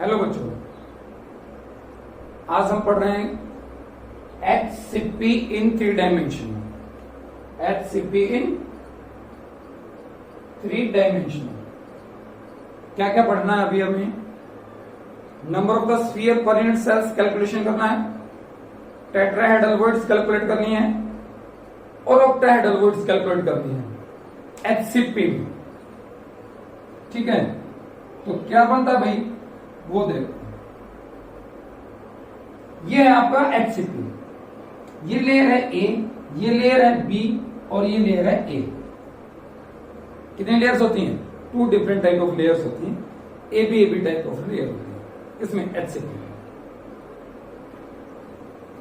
Hello बच्चों, आज हम पढ़ रहे हैं HCP in 3 dimension. HCP in 3 dimension क्या क्या पढ़ना है अभी हमें? Number of the sphere per unit cells calculation करना है, टेट्राहेड्रल वर्ड्स कैलकुलेट करनी है और ऑक्टाहेड्रल वर्ड्स कैलकुलेट करनी है HCP में। ठीक है, तो क्या बनता है भाई वो देखो। ये है आपका HCP, ये लेयर है A, ये लेयर है B और ये लेयर है A। कितनी लेयर्स होती हैं? 2 डिफरेंट टाइप ऑफ लेयर्स होती हैं, AB टाइप ऑफ लेयर होती है इसमें HCP।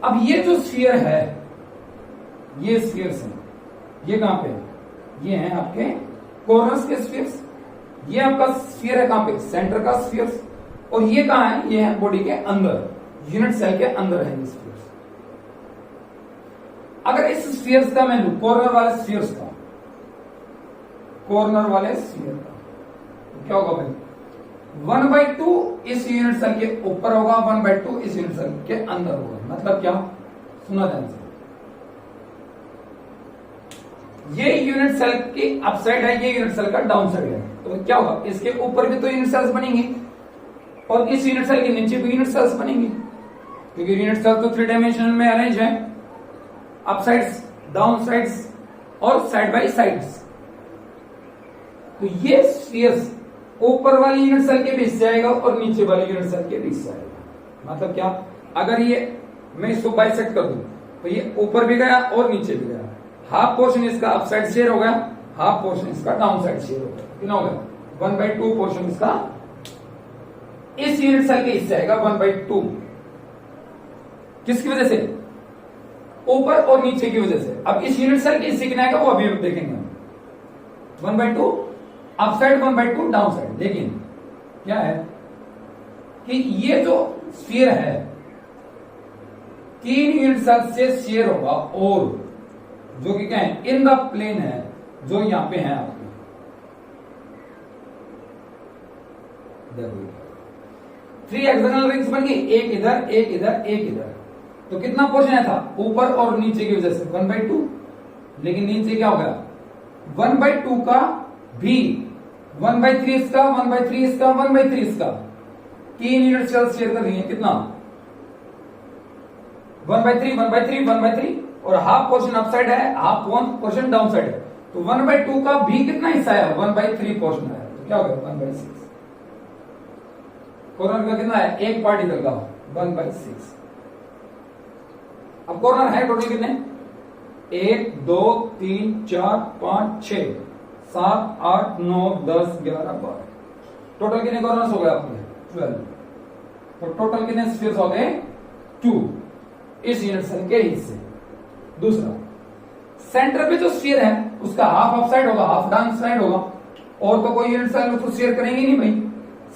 अब ये जो स्फीयर है, ये स्फीयर्स हैं, ये कहां पे है? ये हैं आपके कॉर्नर्स के स्फीयर्स। ये आपका स्फीयर है कहां पे? सेंटर का स्फीयर्स। और ये कहां है? ये है बॉडी के अंदर, यूनिट सेल के अंदर है ये स्फीयर्स। अगर इस स्फीयर्स का मैं लूं, कॉर्नर वाले स्फीयर्स का, कॉर्नर वाले स्फीयर का, तो क्या होगा भाई? 1/2 इस यूनिट सेल के ऊपर होगा, 1/2 इस यूनिट सेल के अंदर होगा। मतलब क्या? सुना ध्यान से, ये यूनिट सेल की अपसाइड है, ये यूनिट सेल का डाउन साइड है। तो क्या होगा? इसके ऊपर भी तो यूनिट सेल्स बनेंगे और इस यूनिट सेल के नीचे भी यूनिट सेल्स बनेंगे, क्योंकि यूनिट सेल तो 3 डायमेंशन में अरेंज है, अपसाइड्स, डाउन साइड्स और साइड बाय साइड्स। तो ये स्फीयर्स ऊपर वाली यूनिट सेल के बीच से आएगा और नीचे वाली यूनिट सेल के बीच से आएगा। मतलब क्या? अगर ये मैं इसको बाइसेक्ट कर दूं तो ये ऊपर भी गया और नीचे भी गया। हाफ पोर्शन इसका अपसाइड शेयर हो गया, हाफ पोर्शन इसका डाउन साइड शेयर हो गया। कितना हो गया? 1/2 पोर्शन इसका इस यूनिट सेल के हिस्से आएगा, 1/2। किसकी वजह से? ऊपर और नीचे की वजह से। अब इस यूनिट सेल के हिस्से कितना आएगा वो अभी हम देखेंगे। 1/2 अपसाइड, 1/2 डाउन साइड। लेकिन क्या है कि ये जो स्फीयर है 3 यूनिट सेल से शेयर होगा, और जो कि क्या है? इन द प्लेन है, जो यहां पे है आपके। देखो 3 हेक्सागोनल रिंग्स बन गई, एक इधर, एक इधर, एक इधर। तो कितना पोर्शन है था? ऊपर और नीचे की वजह से 1/2। लेकिन नीचे क्या हो गया? 1/2 का भी 1/3 इसका, 1/3 इसका, 1/3 इसका। 3 यूनिट सेल शेयर कर रही है। कितना? 1/3, 1/3, 1/3 और हाफ पोर्शन अपसाइड है, हाफ पोर्शन डाउन साइड है। तो 1/2 का भी कितना हिस्सा है? 1/3 पोर्शन है। तो क्या हो गया? 1/6। कॉर्नर का कितना है? एक पार्टिकल का 1/6। अब कॉर्नर है टोटल कितने? 1 2 3 4 5 6 7 8 9 10 11 12। टोटल कितने कॉर्नर्स हो गए आपके? 12। तो टोटल कितने स्फीयर्स हो गए? 2 इस यूनिट सेल के हिस्से। दूसरा, सेंटर पे जो स्फीयर है उसका हाफ अपसाइड होगा, हाफ डाउन साइड होगा, और तो कोई यूनिट सेल उसको शेयर करेंगे नहीं भाई।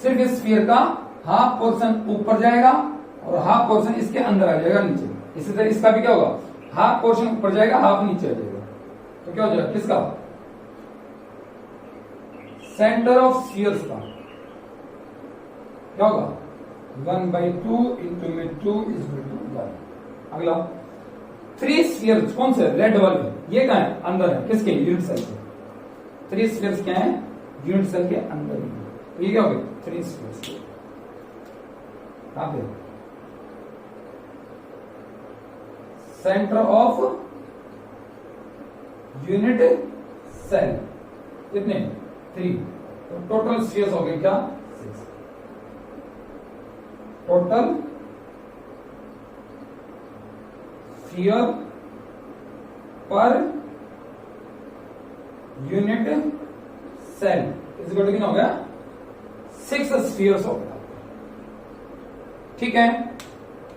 सिर्फ इस स्फीयर का हाफ पोर्शन ऊपर जाएगा और हाफ पोर्शन इसके अंदर आ जाएगा नीचे। इसी तरह इसका भी क्या होगा? हाफ पोर्शन ऊपर जाएगा, हाफ नीचे आ जाएगा। तो क्या हो जाएगा? किसका? सेंटर ऑफ स्फीयर्स का क्या होगा? 1/2 इंटू में 2 इज इक्वल टू 1। अगला 3 स्फीयर्स कौन से? रेड वाले, ये कहां है? अंदर है। किसके? यूनिट सेल के। 3 स्फीयर्स क्या है? यूनिट सेल के अंदर ही। तो ये क्या हो गए? 3 स्फीयर्स। कहां पे? Centre of unit cell. कितने? 3। तो टोटल स्फीयर्स हो गए क्या? 6। Total sphere per unit cell इस कितना हो गया? 6 स्फीयर्स हो गया। ठीक है,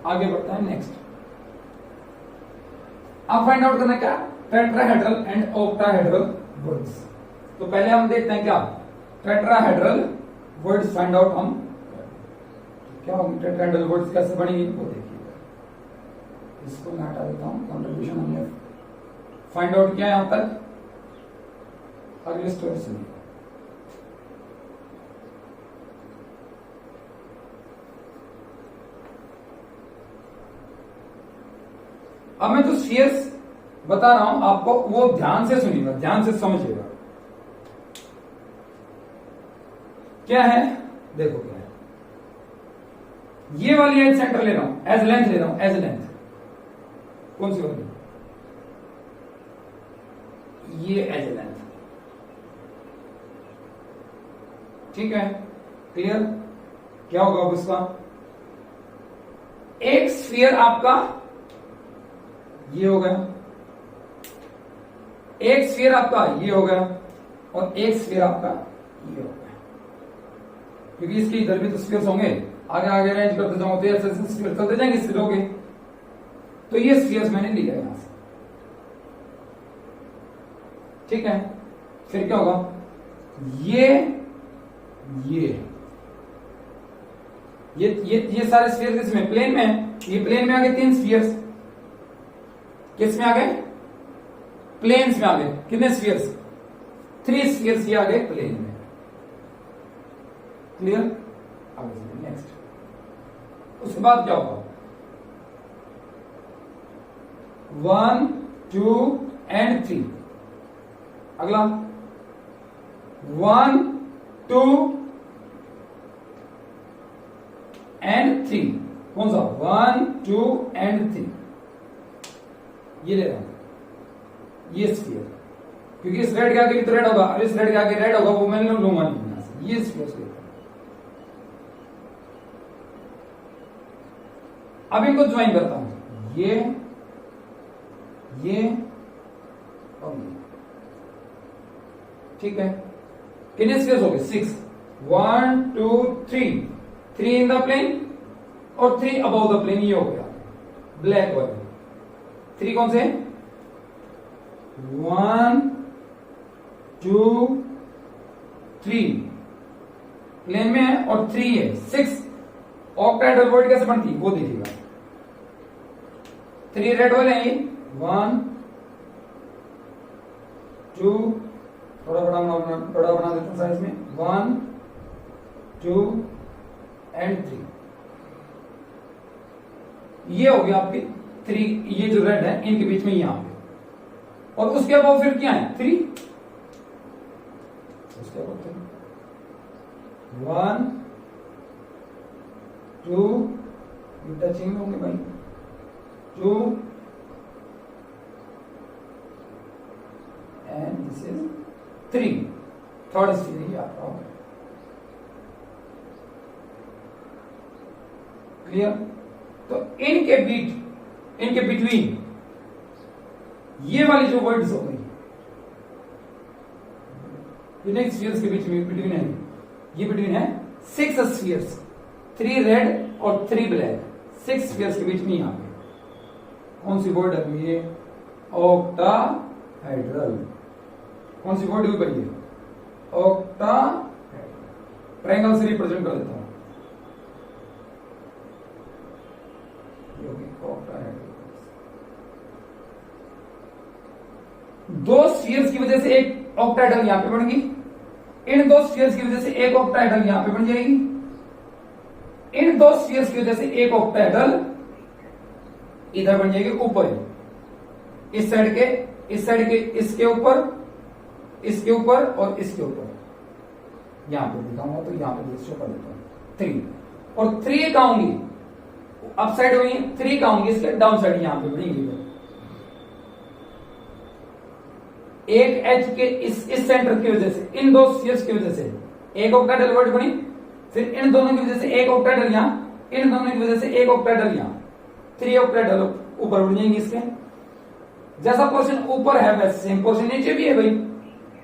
आगे बढ़ता है नेक्स्ट। अब फाइंड आउट करना क्या? Tetrahedral and octahedral words. तो पहले हम देखते हैं क्या टेट्राहेड्रल वर्ड्स फाइंड आउट हम क्या होगी। टेट्राहेड्रल वर्ड्स कैसे बनेंगे वो देखिए। इसको मैं हटा देता हूं। कंट्रीब्यूशन हमने फाइंड आउट किया यहां तक, अगले स्टोरी सुनिए। अब मैं जो स्फीयर्स बता रहा हूं आपको वो ध्यान से सुनिएगा, ध्यान से समझिएगा। क्या है, देखो क्या है। ये वाली एज सेंटर ले रहा हूं, एज लेंथ ले रहा हूं, एज लेंथ कौन सी वाली, ये एज लेंथ, ठीक है, क्लियर। क्या होगा अब उसका, एक स्फीयर आपका ये हो गया, एक स्फीयर आपका ये हो गया, और एक स्फीयर आपका ये हो गया, क्योंकि इसके इधर भी तो स्फीयर्स होंगे, आगे आगे अरेंज करते जाओ तो ऐसे स्फीयर चलते जाएंगे, इससे लोगे। तो ये स्फीयर्स मैंने लिया यहां से, ठीक है। फिर क्या होगा, ये सारे स्फीयर किसमें, प्लेन में है। ये प्लेन में आ गए 3 स्फीयर्स, किस में आ गए, प्लेन्स में आ गए। कितने स्फीयर्स, 3 स्फीयर्स ये आ गए प्लेन में, क्लियर। आगे नेक्स्ट, उसके बाद क्या होगा, 1 2 एंड 3। अगला 1 2 एंड 3, कौन सा, 1 2 एंड 3, ये ले रहा हूं, ये स्फीयर, क्योंकि इस रेड के आगे भी तो रेड होगा, अब इस रेड के आगे रेड होगा, वो मैं लूंगा नहीं यहां से, ये स्फीयर लेता हूं। अब इनको ज्वाइन करता हूं, ये और ये, ठीक है। कितने स्फीयर्स हो गए, 6, 1 2 3, 3 इन द प्लेन और 3 अबव द प्लेन, ये हो गया ब्लैक वाले। 3 कौन से, 1 2 3 प्लेन में है, और 3 है, 6 ऑक्टाहेड्रल वर्ड कैसे बनती है वो देखिएगा। 3 रेड वाले हैं, 1 2, थोड़ा बड़ा बना देता हूं साइज में, 1 2 एंड 3, ये हो गया आपके 3, ये जो रेड है इनके बीच में यहां पे, और उसके बाद फिर क्या है, 3, उसके बाद 1 2, ये टचिंग होंगे भाई, 2 and this is 3, third sphere ये आपका होगा, क्लियर। तो इनके बिटवीन ये वाली जो वर्ड्स हो गई, नेक्स्ट स्फीयर्स के बीच में बिटवीन है, ये बिटवीन है 6 स्फीयर्स, 3 रेड और 3 ब्लैक, 6 स्फीयर्स के बीच में यहां पे कौन सी वर्ड है, ये ऑक्टाहेड्रल, कौन सी वर्ड हुई भाई, ये ऑक्टाहेड्रल, ट्रायंगल से रिप्रेजेंट कर देता हूं, दो स्फीयर्स की वजह से एक ऑक्टाहेड्रल यहां पे बन गई, इन 2 स्फीयर्स की वजह से एक ऑक्टाहेड्रल यहां पे बन जाएगी, इन 2 स्फीयर्स की वजह से एक ऑक्टाहेड्रल इधर बन जाएगी ऊपर, इस साइड के इसके ऊपर, इसके ऊपर और इसके ऊपर, यहां पे दिखाऊंगा तो यहां पे शो कर देता हूं 3, और 3 कहां होंगी, अप साइड होंगी, 3 कहां होंगी इसके डाउन साइड, यहां पे बनेंगी। एक एच के इस सेंटर की वजह से, इन 2 स्फीयर्स की वजह से एक ऑक्टाहेड्रल वर्ड बनी, फिर इन दोनों की वजह से एक ऑक्टाहेड्रल यहां, इन दोनों की वजह से एक ऑक्टाहेड्रल यहां, 3 ऑक्टाहेड्रल ऊपर बढ़ जाएंगे इसके, जैसा पोर्शन ऊपर है वैसे सेम पोर्शन नीचे भी है भाई,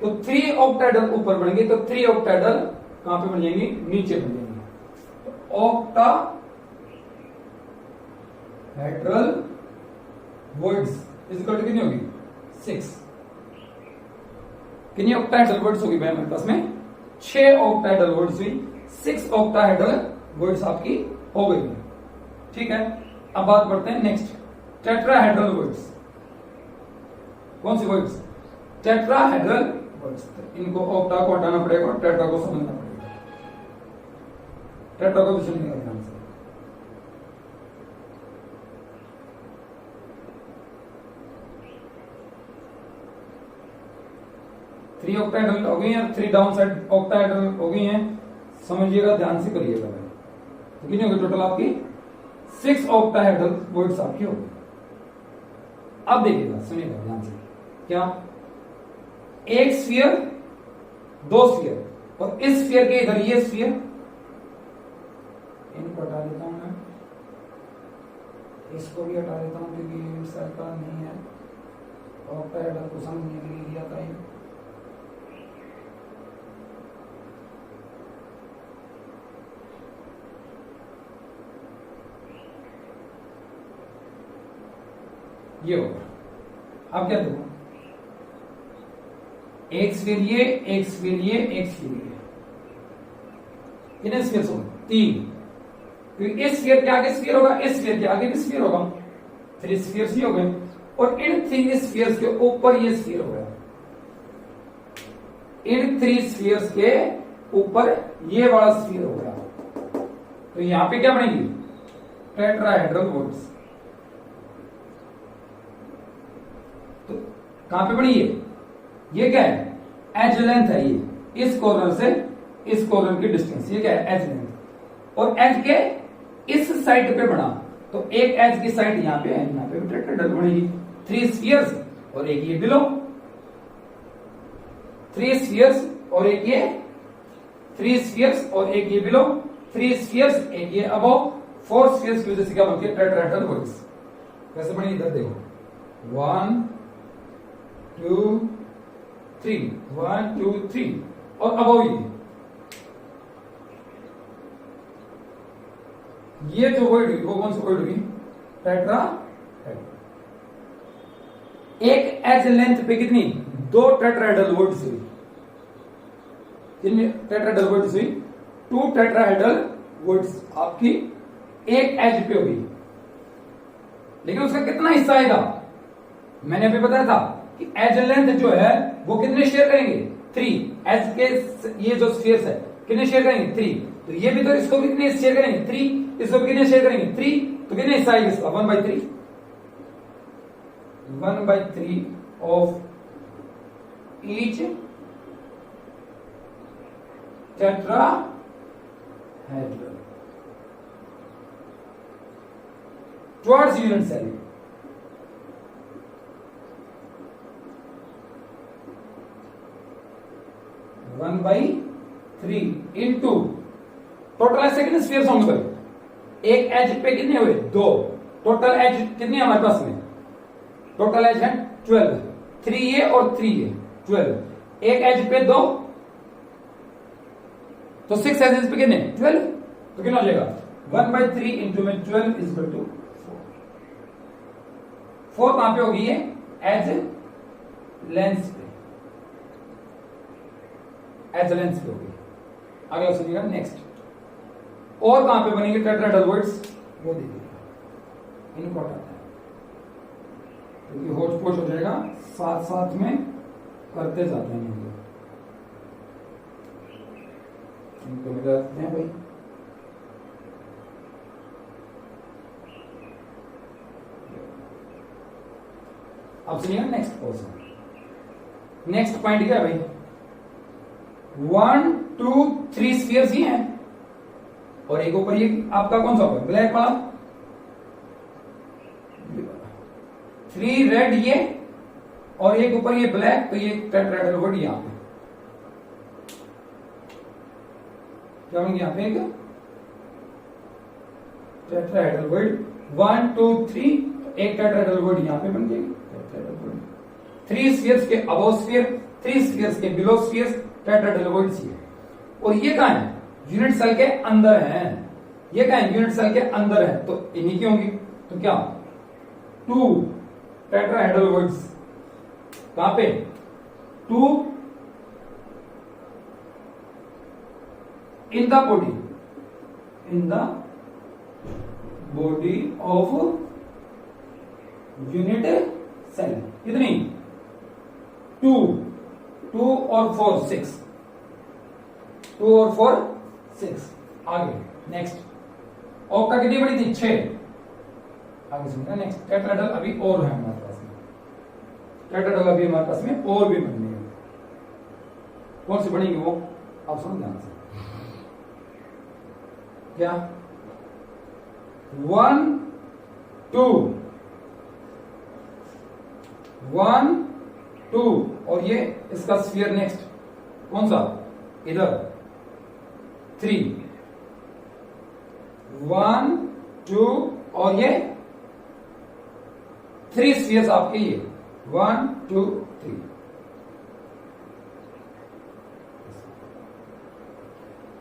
तो 3 ऑक्टाहेड्रल ऊपर बढ़ेंगे, तो 3 ऑक्टाहेड्रल कहां पे बन जाएंगे, नीचे बन जाएंगे। तो ऑक्टाहेड्रल वर्ड्स इक्वल टू कितनी होगी, 6, कितनी ऑक्टाहेड्रल वर्ड्स होगी भाई हमारे पास में, 6 ऑक्टाहेड्रल वर्ड्स हुई, 6 ऑक्टाहेड्रल वर्ड्स आपकी हो गई, ठीक है। अब बात करते हैं नेक्स्ट, टेट्राहेड्रल वर्ड्स, कौन सी वर्ड्स, टेट्राहेड्रल वर्ड्स, इनको ऑक्टा को हटाना पड़ेगा और टेट्रा को समझना पड़ेगा, टेट्रा को भी सुनिएगा ध्यान से। 3 ऑक्टाहेड्रल हो गई हैं, 3 डाउन साइड ऑक्टाहेड्रल हो गई हैं। समझिएगा, ध्यान से करिएगा भाई। तो कितनी होगी टोटल आपकी 6 ऑक्टाहेड्रल वॉइड्स आपकी होगी। अब देखिएगा, सुनिएगा ध्यान से, क्या एक स्फीयर, 2 स्फीयर, और इस स्फीयर के इधर ये स्फीयर, इनको हटा देता हूं मैं, इसको भी हटा देता हूं क्योंकि यूनिट सेल का नहीं है, ऑक्टाहेड्रल को समझने के लिए दिया था ये। ये होगा। अब क्या दूंगा, एक स्फीयर ये, एक स्फीयर ये, एक स्फीयर ये, कितने स्फीयर होंगे 3, क्योंकि इस स्फीयर के आगे स्फीयर होगा, इस स्फीयर के आगे भी स्फीयर होगा, 3 स्फीयर्स ही हो गए। और इन 3 स्फीयर्स के ऊपर ये स्फीयर हो गया, इन 3 स्फीयर्स के ऊपर ये वाला स्फीयर हो गया। तो यहां पे क्या बनेगी, टेट्राहेड्रल वॉइड्स। तो कहां पे बनी ये क्या है, एज लेंथ है ये, इस कॉर्नर से इस कॉर्नर की डिस्टेंस, ये क्या है, एज लेंथ। और एज के इस साइड पे बना, तो एक एज की साइड यहां पे है, यहां पे टेट्राहेड्रल बनेगी। 3 स्फीयर्स और एक ये बिलो, 3 स्फीयर्स और एक ये, 3 स्फीयर्स और एक ये बिलो, 3 स्फीयर्स एक ये अबव, 4 स्फीयर्स की वजह से क्या बनती है, टेट्राहेड्रल वॉइड्स। कैसे बनी, इधर देखो, 1 2 3, 1 2 3, और अबव ये जो वर्ड हुई वो कौन सी वर्ड हुई, टेट्राहेड्रल। एक एज लेंथ पे कितनी, 2 टेट्राहेड्रल वर्ड्स हुई, कितनी टेट्राहेड्रल वर्ड्स हुई, 2 टेट्राहेड्रल वर्ड्स आपकी एक एज पे होगी। लेकिन उसका कितना हिस्सा आएगा, मैंने अभी बताया था कि एज लेंथ जो है वो कितने शेयर करेंगे, 3, एज के ये जो स्फीयर्स है कितने शेयर करेंगे, 3। तो ये भी तो इसको भी कितने शेयर करेंगे, 3, इसको भी कितने शेयर करेंगे, 3। तो कितने हिस्सा आएगा इसका, 1/3, 1/3 of each tetrahedral towards unit cell. One by 3 into total ऐसे कितने स्फीयर्स होंगे भाई, एक एज पे कितने हुए, 2, टोटल एज कितनी है हमारे पास में, टोटल एज है 12, 3 ये और 3 ये 12, एक एज पे 2, तो 6 एजेस पे कितने 12, तो कितना हो जाएगा 1/3 इंटू में 12 इज इक्वल टू 4 कहां पे होगी, ये एज लेंथ पे, एज लेंथ पे होगी। अगला सुनिएगा नेक्स्ट, और कहां पे बनेंगे टेट्राहेड्रल वर्ड्स, वो देखिएगा, इनको हटाते हैं क्योंकि होच पोच हो जाएगा, साथ साथ में करते जाते हैं इनको मिलाते हैं भाई। अब सुनिए नेक्स्ट क्वेश्चन, नेक्स्ट पॉइंट क्या है भाई, 1 2 3 स्फीयर्स ही हैं और एक ऊपर ये आपका कौन सा होगा, ब्लैक वाला, 3 रेड ये और एक ऊपर ये ब्लैक, तो ये टेट्राहेड्रल वर्ड यहां पे क्या होंगे, यहां पे एक टेट्राहेड्रल वर्ड 1 2 3, एक टेट्राहेड्रल वर्ड यहां पे बन जाएगी, 3 स्फीयर्स के अबव स्फीयर, 3 स्फीयर्स के बिलो स्फीयर्स, टेट्राहेड्रल वर्ड्स ये। और ये कहां है, यूनिट सेल के अंदर है, ये कहां है, यूनिट सेल के अंदर है, तो इन्हीं की होंगी। तो क्या 2 टेट्राहेड्रल वर्ड्स कहां पे, 2 in the body, in the body of unit cell, कितनी 2 2 और 4 6, 2 और 4 6। आगे नेक्स्ट, ऑक्टा कितनी बड़ी थी, 6। आगे सुनिए नेक्स्ट, टेट्राहेड्रल अभी और है हमारे पास में, टेट्राहेड्रल अभी हमारे पास में और भी बनने हैं। कौन सी बनेगी वो आप सुनो ध्यान से। क्या 1 2 1 2 और ये इसका स्फीयर नेक्स्ट कौन सा इधर 3 1 2 और ये 3 स्फीयर्स आपके ये 1 2 3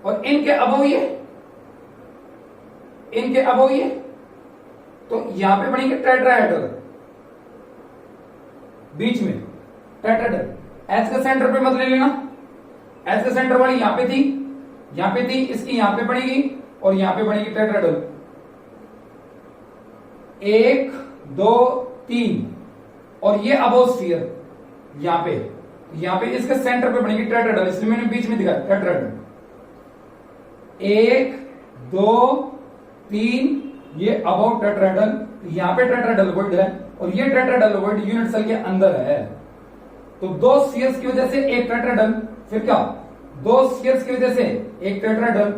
और इनके अबव ये तो यहां पे बनेंगे टेट्राहेड्रल बीच में टेट्राहेड्रल। एच के सेंटर पे मत ले लेना, एच के सेंटर वाली यहां पे थी इसकी यहां पे बनेगी और यहां पे बनेगी टेट्राहेड्रल 1 2 3 और ये अबव स्फीयर यहां पे इसके सेंटर पे बनेगी टेट्राहेड्रल, इसलिए मैंने बीच में दिखाया टेट्राहेड्रल 1 2 3 ये अबव टेट्राहेड्रल, यहां पे टेट्राहेड्रल वर्ड है और ये टेट्राहेड्रल वर्ड यूनिट सेल के अंदर है। तो दो स्फीयर्स की वजह से एक टेट्राहेड्रल, फिर क्या दो स्फीयर्स की वजह से एक टेट्राहेड्रल,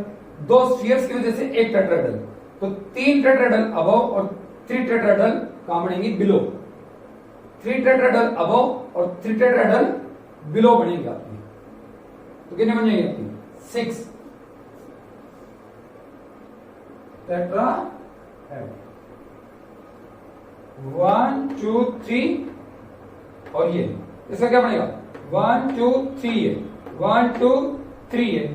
दो स्फीयर्स की वजह से एक टेट्राहेड्रल, तो 3 टेट्राहेड्रल अबव और 3 टेट्राहेड्रल कहां बनेंगी बिलो। 3 टेट्राहेड्रल अबव और 3 टेट्राहेड्रल बिलो बनेंगे आपकी। तो कितने बन जाएंगे आपकी 6 टेट्राहेड्रल 1 2 3 और ये इसका क्या बनेगा 1 2 3 है 1 2 3 है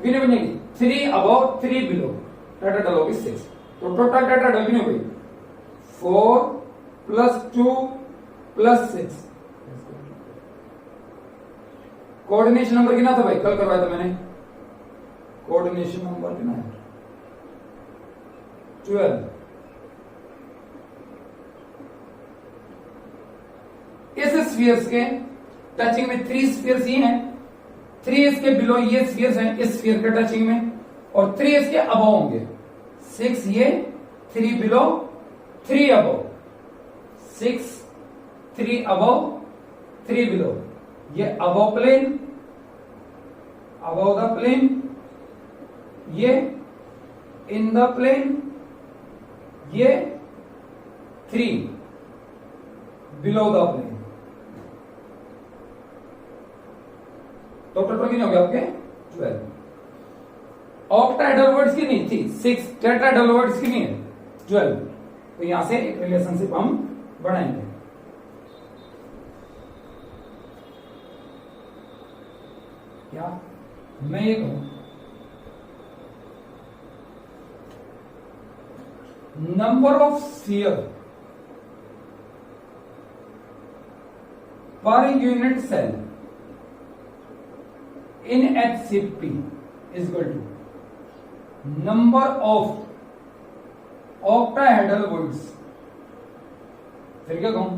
कितने बनेगी 3 अबव 3 बिलो टेट्राहेड्रल होगी 6। तो टोटल टेट्राहेड्रल कितनी हो गई 4 प्लस 2 प्लस 6। कोऑर्डिनेशन नंबर कितना था भाई कल करवाया था मैंने, कोऑर्डिनेशन नंबर कितना है 12। इस स्फीयर्स के टचिंग में 3 स्फीयर्स ही हैं, 3 इसके बिलो ये स्फीयर्स हैं इस स्फीयर के टचिंग में और 3 इसके अबव होंगे 6 ये 3 बिलो 3 अबव 6 3 अबव 3 बिलो, ये above plane above the plane, ये इन द प्लेन, ये 3 बिलो द प्लेन। तो टोटल कितने हो गए आपके 12। ऑक्टाहेड्रल वर्ड्स की नहीं थी 6, टेट्राहेड्रल वर्ड्स की नहीं है 12। तो यहां से एक रिलेशनशिप हम बनाएंगे। क्या मैं ये कहूं number of sphere per unit cell in HCP is equal to number of octahedral words। फिर क्या कहूं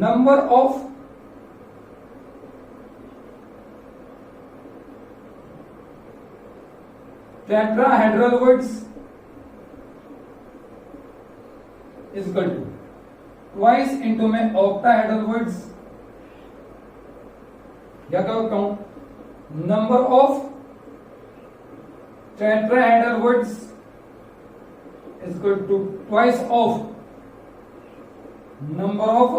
number of tetrahedral words is equal to twice into में octahedral words, क्या कहूं number of tetrahedral words is equal to twice of number of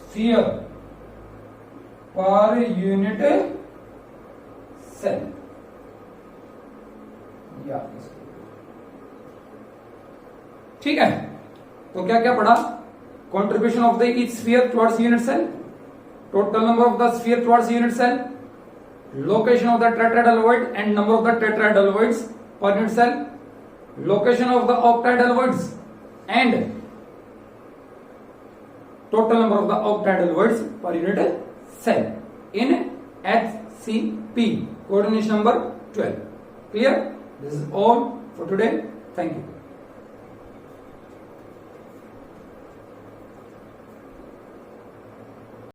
sphere per unit cell. ठीक है, तो क्या क्या पढ़ा contribution of the each sphere towards unit cell, total number of the sphere towards unit cell, location of the tetrahedral void and number of the tetrahedral voids per unit cell, location of the octahedral voids and total number of the octahedral voids per unit cell in HCP, coordination number 12. Clear? This is all for today. Thank you.